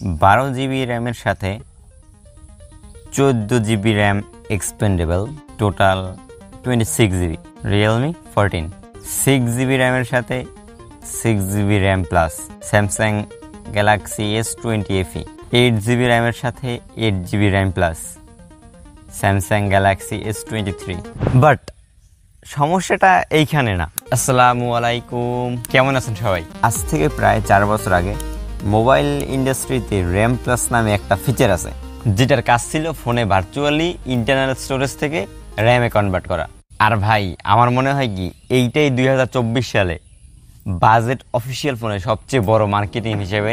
12 GB র্যামের সাথে 14 GB RAM expandable, total 26 GB। Realme 14। 6 GB র্যামের সাথে 6 GB RAM plus, Samsung Galaxy S20 FE। 8 GB র্যামের সাথে 8 GB RAM plus, Samsung Galaxy S23। But সমস্যাটা এইখানে না। আসসালামু আলাইকুম, কেমন আছেন সবাই? আজ থেকে প্রায় 4 বছর আগে মোবাইল ইন্ডাস্ট্রিতে র্যাম প্লাস নামে একটা ফিচার আছে, যেটার কাজ ছিল ফোনে ভার্চুয়ালি ইন্টারনাল স্টোরেজ থেকে র্যামে কনভার্ট করা। আর ভাই, আমার মনে হয় কি এইটাই 2024 সালে বাজেট অফিসিয়াল ফোনে সবচেয়ে বড় মার্কেটিং হিসেবে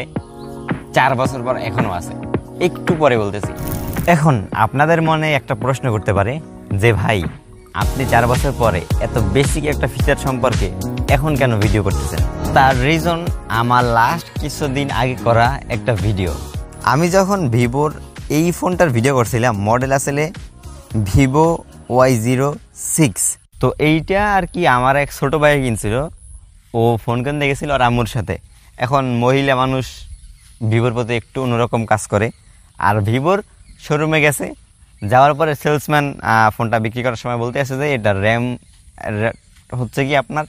4 বছর পর এখনও আছে। একটু পরে বলতেছি। এখন আপনাদের মনে একটা প্রশ্ন করতে পারে যে ভাই, আপনি 4 বছর পরে এত বেসিক একটা ফিচার সম্পর্কে এখন কেন ভিডিও করতেছেন? তার রিজন আমার লাস্ট কিছুদিন আগে করা একটা ভিডিও। আমি যখন ভিভোর এই ফোনটার ভিডিও করছিলাম, মডেল আসলে ভিভো Y06। তো এইটা আর কি আমার এক ছোটো ভাই কিনছিল, ও ফোন কিনতে গেছিল আর আম্মুর সাথে। এখন মহিলা মানুষ ভিভোর প্রতি একটু অন্যরকম কাজ করে, আর ভিভোর শোরুমে গেছে, যাওয়ার পরে সেলসম্যান ফোনটা বিক্রি করার সময় বলতে আসে যে এটা র্যাম হচ্ছে কি আপনার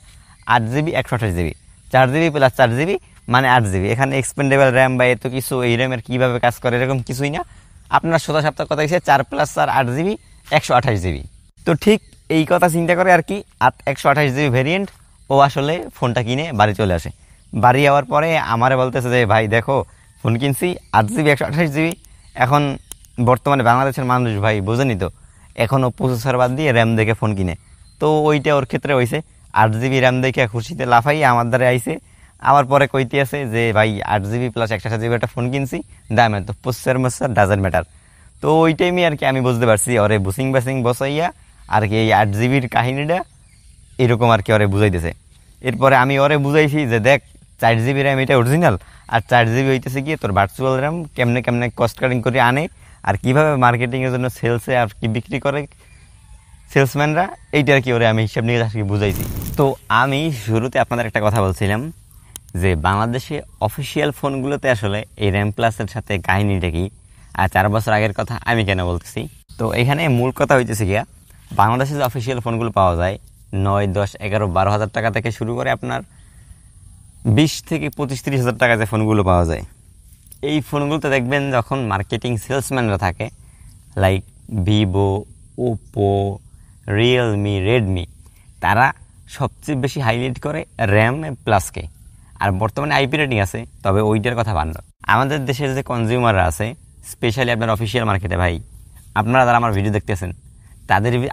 8 GB 128 GB, 4 GB plus 4 GB মানে 8 GB। এখানে এক্সপেন্ডেবল র্যাম বা এত কিছু, এই র্যামের কীভাবে কাজ করে এরকম কিছুই না। আপনার সোজা সপ্তাহ কথা হচ্ছে 4 + 4 8 GB 128 GB। তো ঠিক এই কথা চিন্তা করে আর কি 128 GB ভেরিয়েন্ট ও আসলে ফোনটা কিনে বাড়ি চলে আসে। বাড়ি যাওয়ার পরে আমারে বলতেছে যে ভাই দেখো, ফোন কিনছি 8 GB 128 GB। এখন বর্তমানে বাংলাদেশের মানুষ ভাই বোঝেনি তো, এখনও প্রসেসর বাদ দিয়ে র্যাম দেখে ফোন কিনে। তো ওইটা ওর ক্ষেত্রে হয়েছে, 8 GB র্যাম দেখে খুশিতে লাফাই আমার দ্বারা আইসে। আমার পরে কইতে আছে যে ভাই 8 GB প্লাস 128 GB একটা ফোন কিনছি, দামে তো প্রসেসর ডাজেন্ট ম্যাটার। তো ওই টাইমে আর কি আমি বুঝতে পারছি ওরে বুসিং বসাইয়া আর কি এই 8 GBর কাহিনিটা এরকম আর কি ওরে বুঝাইতেছে। এরপরে আমি ওরে বুঝাইছি যে দেখ, 4 GB র্যাম এটা অরিজিনাল, আর 4 GB হইতেছে গিয়ে তোর ভার্চুয়াল র্যাম কেমনে কস্ট কাটিং করে আনে আর কীভাবে মার্কেটিংয়ের জন্য সেলসে আর কি বিক্রি করে সেলসম্যানরা, এইটা আর কি ওরে আমি হিসাব নিয়ে আসলে বুঝাইছি। তো আমি শুরুতে আপনাদের একটা কথা বলছিলাম যে বাংলাদেশে অফিসিয়াল ফোনগুলোতে আসলে এই র্যাম প্লাসের সাথে কাহিনিটা কি, আর 4 বছর আগের কথা আমি কেন বলতেছি। তো এখানে মূল কথা হইতেছে গিয়া, বাংলাদেশে যে অফিসিয়াল ফোনগুলো পাওয়া যায় 9, 10, 11, 12 হাজার টাকা থেকে শুরু করে আপনার 20 থেকে 25, 30 হাজার টাকা যে ফোনগুলো পাওয়া যায়, এই ফোনগুলোতে দেখবেন যখন মার্কেটিং সেলসম্যানরা থাকে like Vivo, Oppo, Realme, Redmi, তারা সবচেয়ে বেশি হাইলাইট করে র্যাম প্লাসকে। আর বর্তমানে আইপি রেটিং আছে, তবে ওইটার কথা ভান্ন। আমাদের দেশের যে কনজিউমাররা আছে, স্পেশালি আপনার অফিসিয়াল মার্কেটে ভাই, আপনারা যারা আমার ভিডিও দেখতেছেন,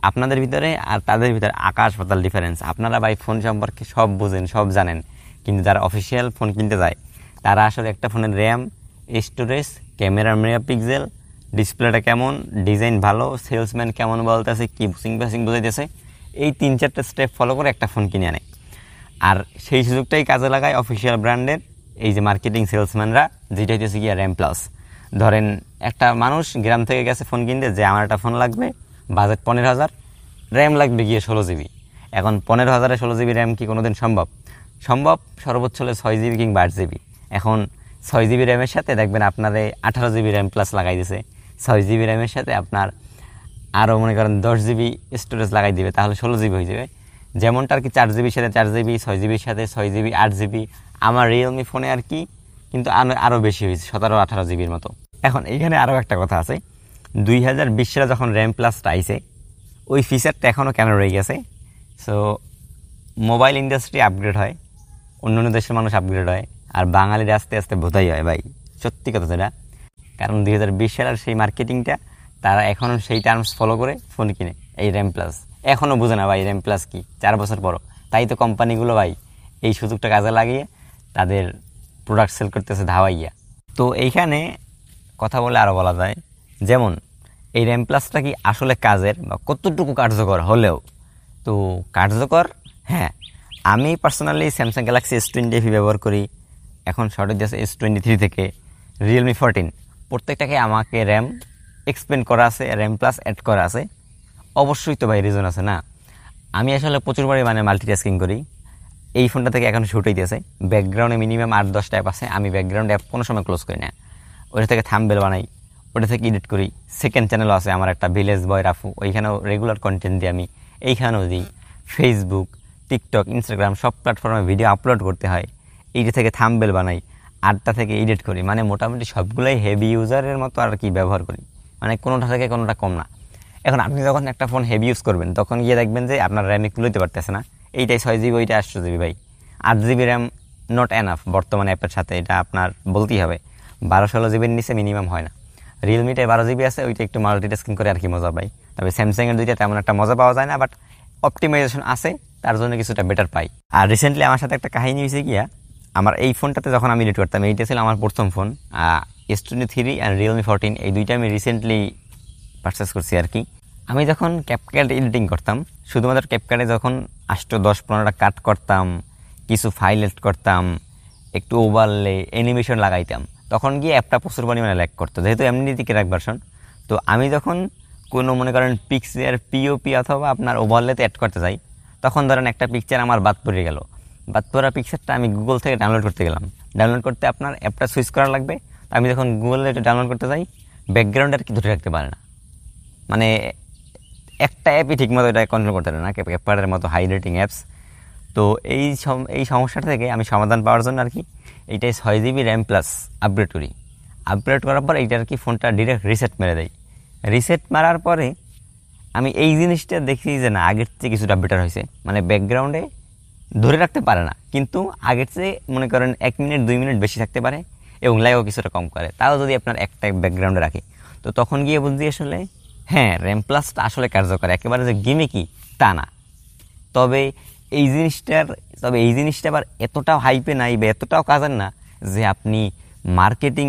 আপনাদের ভিতরে আর তাদের ভিতরে আকাশ পাতাল ডিফারেন্স। আপনারা ভাই ফোন সম্পর্কে সব বোঝেন, সব জানেন, কিন্তু যারা অফিসিয়াল ফোন কিনতে যায় তারা আসলে একটা ফোনের র্যাম, স্টোরেজ, ক্যামেরার মেগাপিক্সেল, ডিসপ্লেটা কেমন, ডিজাইন ভালো, সেলসম্যান কেমন বলতেছে, কি বুসিং বুঝাইতেছে, এই 3-4টা স্টেপ ফলো করে একটা ফোন কিনে আনে। আর সেই সুযোগটাই কাজে লাগায় অফিসিয়াল ব্র্যান্ডের এই যে মার্কেটিং সেলসম্যানরা, যেটা হইতেছে গিয়া র্যাম প্লাস। ধরেন একটা মানুষ গ্রাম থেকে গেছে ফোন কিনতে, যে আমার একটা ফোন লাগবে, বাজেট 15,000, র্যাম লাগবে গিয়ে 16 GB। এখন 15,000-এ 16 GB র্যাম কি কোনোদিন সম্ভব? সর্বোচ্চ হলে 6 GB কিংবা 8 GB। এখন 6 GB র্যামের সাথে দেখবেন আপনারে 18 GB র্যাম প্লাস লাগাই দিছে। 6 GB র্যামের সাথে আপনার আরও মনে করেন 10 GB স্টোরেজ লাগাই দিবে, তাহলে 16 GB হয়ে যাবে। যেমনটা আর কি 4 GBর সাথে 4 GB, 6 GBর সাথে 6 GB, 8 GB। আমার রিয়েলমি ফোনে আর কি কিন্তু আরও বেশি হয়েছে, 17-18 GBর মতো। এখন এইখানে আরও একটা কথা আছে, 2020 সালে যখন র্যাম প্লাসটা আইছে, ওই ফিচারটা এখনও কেন রয়ে গেছে? সো মোবাইল ইন্ডাস্ট্রি আপগ্রেড হয়, অন্য দেশের মানুষ আপগ্রেড হয়, আর বাঙালির আস্তে আস্তে বোধাই হয় ভাই, সত্যি কথা যেটা। কারণ 2020 সালের সেই মার্কেটিংটা তারা এখনও সেই টার্মস ফলো করে ফোন কিনে, এই র্যাম প্লাস এখনও বোঝে না ভাই র্যাম প্লাস কি 4 বছর পরও। তাই তো কোম্পানিগুলো ভাই এই সুযোগটা কাজে লাগিয়ে তাদের প্রোডাক্ট সেল করতেছে ধাওয়াইয়া। তো এইখানে কথা বলে আরও বলা যায়, যেমন এই র্যাম প্লাসটা কি আসলে কাজের বা কতটুকু কার্যকর হলেও তো কার্যকর। হ্যাঁ, আমি personally Samsung Galaxy S20 FE ব্যবহার করি, এখন শর্টেজ আছে S23 থেকে রিয়েলমি 14। প্রত্যেকটাকে আমাকে র্যাম এক্সপেন্ড করা আছে, র্যাম প্লাস অ্যাড করা আছে। অবশ্যই তো ভাই রিজন আছে না। আমি আসলে প্রচুর পরিমাণে মাল্টিটাস্কিং করি। এই ফোনটা থেকে এখন শুট হইতেছে, ব্যাকগ্রাউন্ডে মিনিমাম 8-10টা অ্যাপ আছে, আমি ব্যাকগ্রাউন্ড অ্যাপ কোনো সময় ক্লোজ করি না। ওটা থেকে থাম্বনেল বানাই, ওটা থেকে এডিট করি। সেকেন্ড চ্যানেলও আছে আমার একটা, ভিলেজ বয় রাফু, ওইখানেও রেগুলার কন্টেন্ট দিই আমি, এইখানেও দিই। ফেসবুক, টিকটক, ইনস্টাগ্রাম সব প্ল্যাটফর্মে ভিডিও আপলোড করতে হয়। এইটা থেকে থাম্বনেল বানাই, আটটা থেকে এডিট করি, মানে মোটামুটি সবগুলোই হেভি ইউজারের মতো আর কি ব্যবহার করি, মানে কোনোটা থেকে কোনোটা কম না। এখন আপনি যখন একটা ফোন হেভি ইউজ করবেন তখন গিয়ে দেখবেন যে আপনার র্যামে কুলোতে পারতেছে না, এইটাই 6 GB, ওইটা 800 GB ভাই। 8 GB র্যাম নট এনাফ বর্তমানে অ্যাপের সাথে, এটা আপনার বলতেই হবে। 12-16 জিবির নিচে মিনিমাম হয় না। রিয়েলমিটায় 12 GB আছে, ওইটা একটু মাল্টিটাস্কিং করে আর কি মজা পাই। তবে স্যামসাংয়ের দুইটা তেমন একটা মজা পাওয়া যায় না, বাট অপটিমাইজেশন আছে, তার জন্য কিছুটা বেটার পাই। আর রিসেন্টলি আমার সাথে একটা কাহিনী হয়েছে গিয়া, আমার এই ফোনটাতে যখন আমি এডিট করতাম, এইটা ছিল আমার প্রথম ফোন, S23 অ্যান্ড রিয়েলমি 14, এই দুইটা আমি রিসেন্টলি পারচেস করছি আর কি। আমি যখন ক্যাপকাট এডিটিং করতাম, শুধুমাত্র ক্যাপকাটে যখন 8-10-15টা কাট করতাম, কিছু ফাইল এড করতাম, একটু ওভারলে অ্যানিমেশন লাগাইতাম, তখন গিয়ে অ্যাপটা প্রচুর পরিমাণে ল্যাগ করতো, যেহেতু এমনিতে ক্র্যাক ভার্সন। তো আমি যখন কোনো মনে করেন পিক্সের পিওপি অথবা আপনার ওভারলেতে অ্যাড করতে যাই, তখন ধরেন একটা পিকচার আমার বাদ পড়ে গেল, বাদ পড়া পিকচারটা আমি গুগল থেকে ডাউনলোড করতে গেলাম, ডাউনলোড করতে আপনার অ্যাপটা সুইচ করা লাগবে। তো আমি যখন গুগলে এটা ডাউনলোড করতে যাই, ব্যাকগ্রাউন্ডে আর কি ধরে রাখতে পারে না, মানে একটা অ্যাপই ঠিকমতো এটা কন্ট্রোল করতে পারে না, ক্যাপকাটের মতো হাই রেটিং অ্যাপস। তো এই সমস্যাটা থেকে আমি সমাধান পাওয়ার জন্য আর কি এইটাই 6 GB র্যাম প্লাস আপগ্রেড করি। আপগ্রেড করার পর এইটা আর কি ফোনটা ডিরেক্ট রিসেট মেরে দেয়। রিসেট মারার পরে আমি এই জিনিসটা দেখি যে না, আগের চেয়ে কিছুটা বেটার হয়েছে, মানে ব্যাকগ্রাউন্ডে ধরে রাখতে পারে না, কিন্তু আগের চেয়ে মনে করেন 1 মিনিট 2 মিনিট বেশি থাকতে পারে এবং ল্যাগও কিছুটা কম করে, তাও যদি আপনার একটা ব্যাকগ্রাউন্ডে রাখি। তো তখন গিয়ে বুঝছি আসলে হ্যাঁ, র্যাম প্লাসটা আসলে কার্যকর, একেবারে যে গেমে কি তা না। তবে এই জিনিসটা আবার এতটাও হাইপে নাই বা এতটাও কাজের না যে আপনি মার্কেটিং,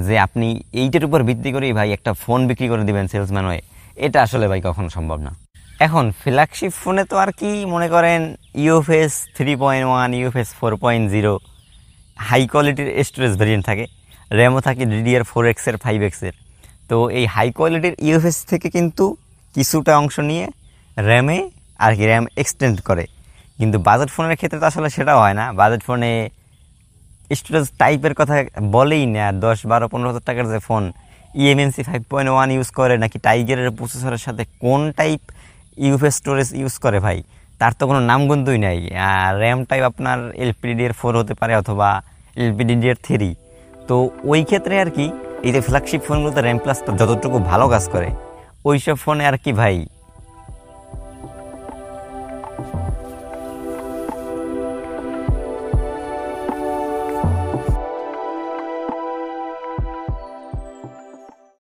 যে আপনি এইটার উপর ভিত্তি করেই ভাই একটা ফোন বিক্রি করে দিবেন সেলসম্যান হয়ে, এটা আসলে ভাই কখনো সম্ভব না। এখন ফ্ল্যাগশিপ ফোনে তো আর কি মনে করেন UFS 3.1, UFS 4.0, হাই কোয়ালিটির স্টোরেজ ভেরিয়েন্ট থাকে, র্যামও থাকে DDR4X এর 5X এর। তো এই হাই কোয়ালিটির UFS থেকে কিন্তু কিছুটা অংশ নিয়ে র্যামে আর কি র্যাম এক্সটেন্ড করে, কিন্তু বাজেট ফোনের ক্ষেত্রে তো আসলে সেটাও হয় না। বাজেট ফোনে স্টোরেজ টাইপের কথা বলেই না, 10-12-15 হাজার টাকার যে ফোন eMMC 5.1 ইউজ করে নাকি টাইগারের প্রসেসরের সাথে কোন টাইপ ইউএফএস স্টোরেজ ইউজ করে ভাই, তার তো কোনো নামগন্ধই নাই। আর র্যাম টাইপ আপনার LPDDR4 হতে পারে অথবা LPDDR3। তো ওই ক্ষেত্রে আর কি এই যে ফ্ল্যাগশিপ ফোনগুলোতে র্যাম প্লাসটা যতটুকু ভালো কাজ করে, ওইসব ফোনে আর কি ভাই